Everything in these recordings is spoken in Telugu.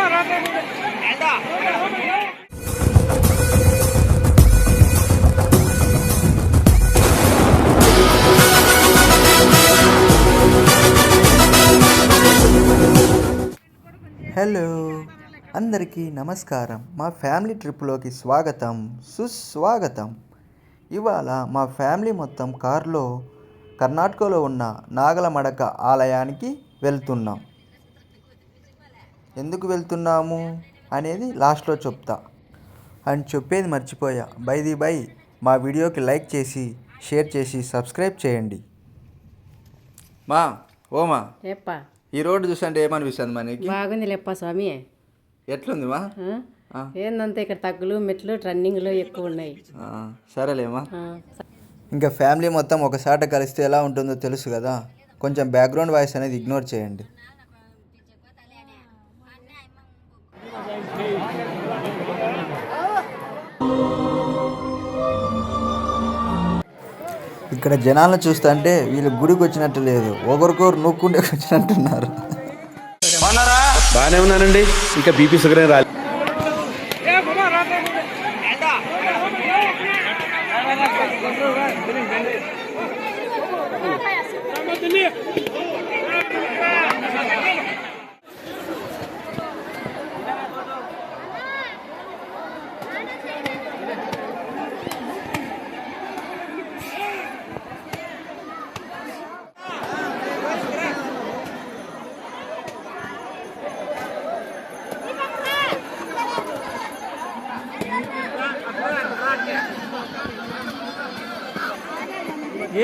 హలో, అందరికీ నమస్కారం. మా ఫ్యామిలీ ట్రిప్లోకి స్వాగతం, సుస్వాగతం. ఇవాళ మా ఫ్యామిలీ మొత్తం కారులో కర్ణాటకలో ఉన్న నాగలమడక ఆలయానికి వెళ్తున్నాం. ఎందుకు వెళ్తున్నాము అనేది లాస్ట్లో చెప్తా. అని చెప్పేది మర్చిపోయా. బై మా వీడియోకి లైక్ చేసి, షేర్ చేసి, సబ్స్క్రైబ్ చేయండి. ఓమా ఈ రోడ్డు చూస్తుంటే ఏమనిపిస్తుంది మనకి? బాగుంది లేప్ప స్వామి. ఎట్లుంది మా? ఏందంటే ఇక్కడ తగ్గులు మెట్లు రన్నింగ్లు ఎక్కువ ఉన్నాయి. సరేలేమా. ఇంకా ఫ్యామిలీ మొత్తం ఒకసారి కలిస్తే ఎలా ఉంటుందో తెలుసు కదా. కొంచెం బ్యాక్గ్రౌండ్ వాయిస్ అనేది ఇగ్నోర్ చేయండి. ఇక్కడ జనాలను చూస్తుంటే వీళ్ళు గుడికి వచ్చినట్టు లేదు, ఒకరికొరు నూక్కుంటే వచ్చినట్టున్నారు. బాగానే ఉన్నానండి, ఇంకా బీపీ షుగర్ రాలి.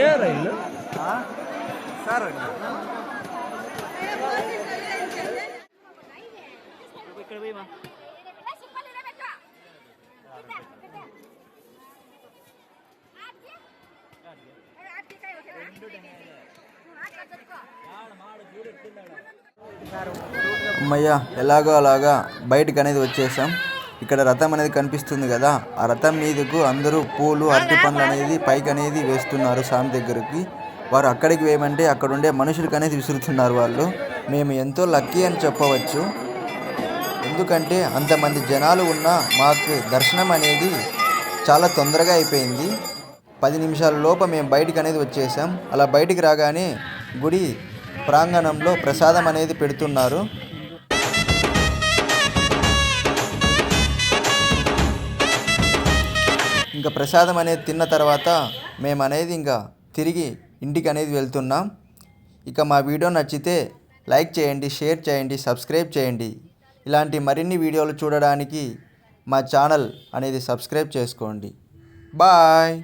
ఏ రైలు సార్ అమ్మయ్య, ఎలాగో అలాగా బయటకు అనేది వచ్చేసాం. ఇక్కడ రథం అనేది కనిపిస్తుంది కదా, ఆ రథం మీదకు అందరూ పూలు అరటి పండ్లు అనేది పైకి అనేది వేస్తున్నారు స్వామి దగ్గరికి. వారు అక్కడికి వేయమంటే అక్కడ ఉండే మనుషులకి అనేది విసురుతున్నారు వాళ్ళు. మేము ఎంతో లక్కీ అని చెప్పవచ్చు, ఎందుకంటే అంతమంది జనాలు ఉన్నా మాకు దర్శనం అనేది చాలా తొందరగా అయిపోయింది. 10 నిమిషాల లోపు మేము బయటికి అనేది వచ్చేసాం. అలా బయటికి రాగానే గుడి ప్రాంగణంలో ప్రసాదం అనేది పెడుతున్నారు. ఇంకా ప్రసాదం అనేది తిన్న తర్వాత మేము అనేది ఇంకా తిరిగి ఇంటికి అనేది వెళ్తున్నాం. ఇక మా వీడియో నచ్చితే లైక్ చేయండి, షేర్ చేయండి, సబ్స్క్రైబ్ చేయండి. ఇలాంటి మరిన్ని వీడియోలు చూడడానికి మా ఛానల్ అనేది సబ్స్క్రైబ్ చేసుకోండి. బాయ్.